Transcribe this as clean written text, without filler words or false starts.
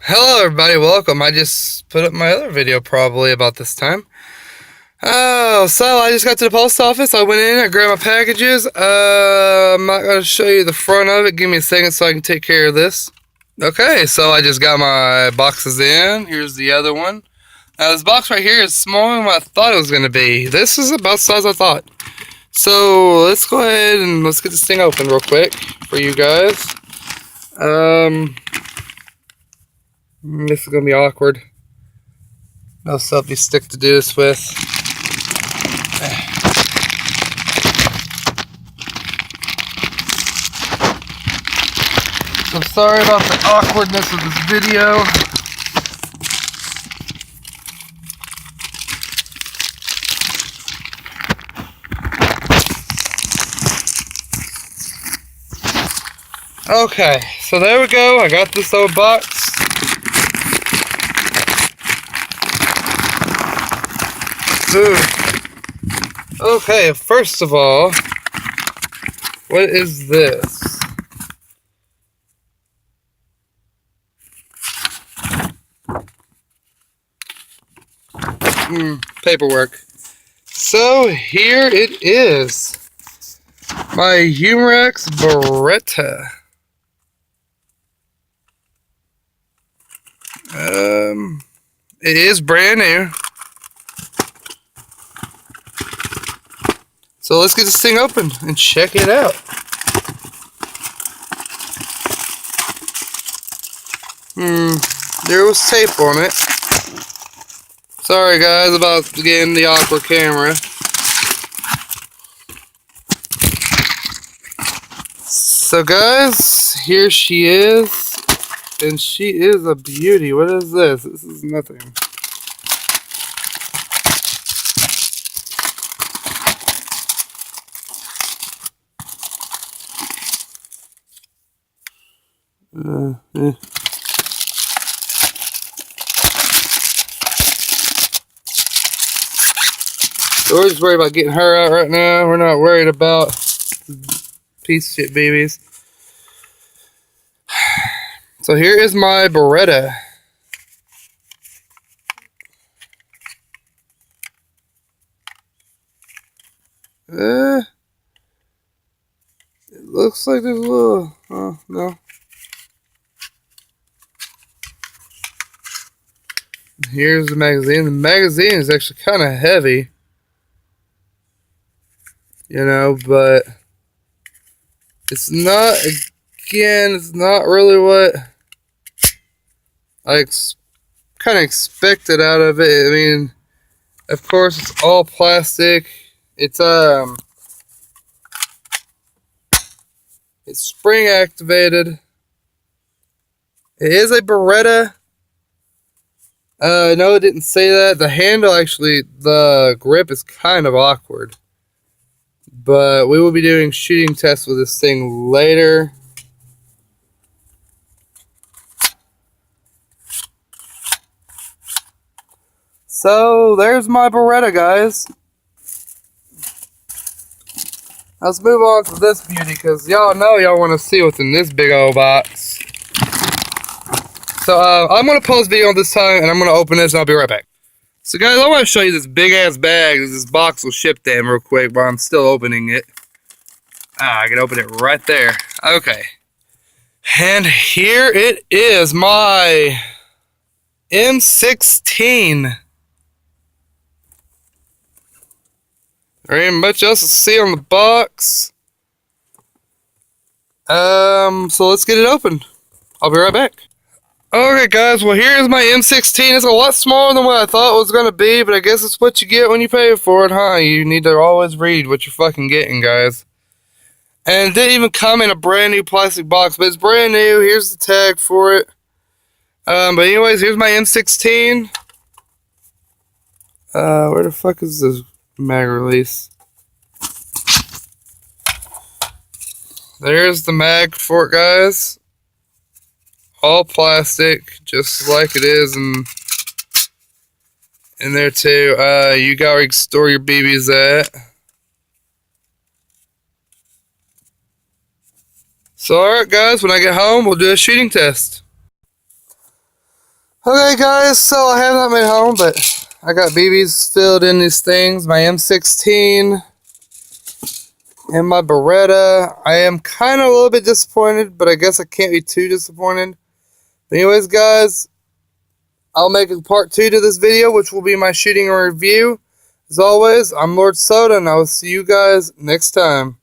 Hello everybody, welcome. I just put up my other video probably about this time. So I just got to the post office. I went in, I grabbed my packages. I'm not going to show you the front of it. Give me a second so I can take care of this. Okay, so I just got my boxes in. Here's the other one. Now this box right here is smaller than what I thought it was going to be. This is about the size I thought. So let's go ahead and let's get this thing open real quick for you guys. This is going to be awkward. No selfie stick to do this with. So sorry about the awkwardness of this video. Okay, so there we go. I got this old box. Ooh. Okay, first of all, what is this? Paperwork. So here it is. My Humorex Beretta. It is brand new. So let's get this thing open and check it out. There was tape on it. Sorry guys about getting the awkward camera. So guys, here she is. And she is a beauty. What is this? This is nothing. So we're just worried about getting her out right now. We're not worried about piece of shit babies. So here is my Beretta. It looks like there's a little, oh no. Here's the magazine. The magazine is actually kind of heavy. You know, but it's not, again, it's not really what I kind of expected out of it. I mean, of course, it's all plastic. It's spring activated. It is a Beretta. No, it didn't say that. The handle, actually, the grip is kind of awkward. But we will be doing shooting tests with this thing later. So, there's my Beretta, guys. Let's move on to this beauty, because y'all know y'all want to see what's in this big old box. So, I'm going to pause the video this time, and I'm going to open this, and I'll be right back. So, guys, I want to show you this big-ass bag that this box will ship in real quick while I'm still opening it. I can open it right there. Okay. And here it is, my M16. There ain't much else to see on the box. So let's get it open. I'll be right back. Okay, guys, well, here's my M16. It's a lot smaller than what I thought it was going to be, but I guess it's what you get when you pay for it, huh? You need to always read what you're fucking getting, guys. And it didn't even come in a brand new plastic box, but it's brand new. Here's the tag for it. But anyways, here's my M16. Where the fuck is this mag release? There's the mag for it, guys. All plastic, just like it is in there too. You got where you can store your BBs at. So alright guys, when I get home, we'll do a shooting test. Okay, guys, so I have not made home, but I got BBs filled in these things. My M16 and my Beretta. I am kind of a little bit disappointed, but I guess I can't be too disappointed. But anyways, guys, I'll make a part 2 to this video, which will be my shooting review. As always, I'm Lord Soda, and I will see you guys next time.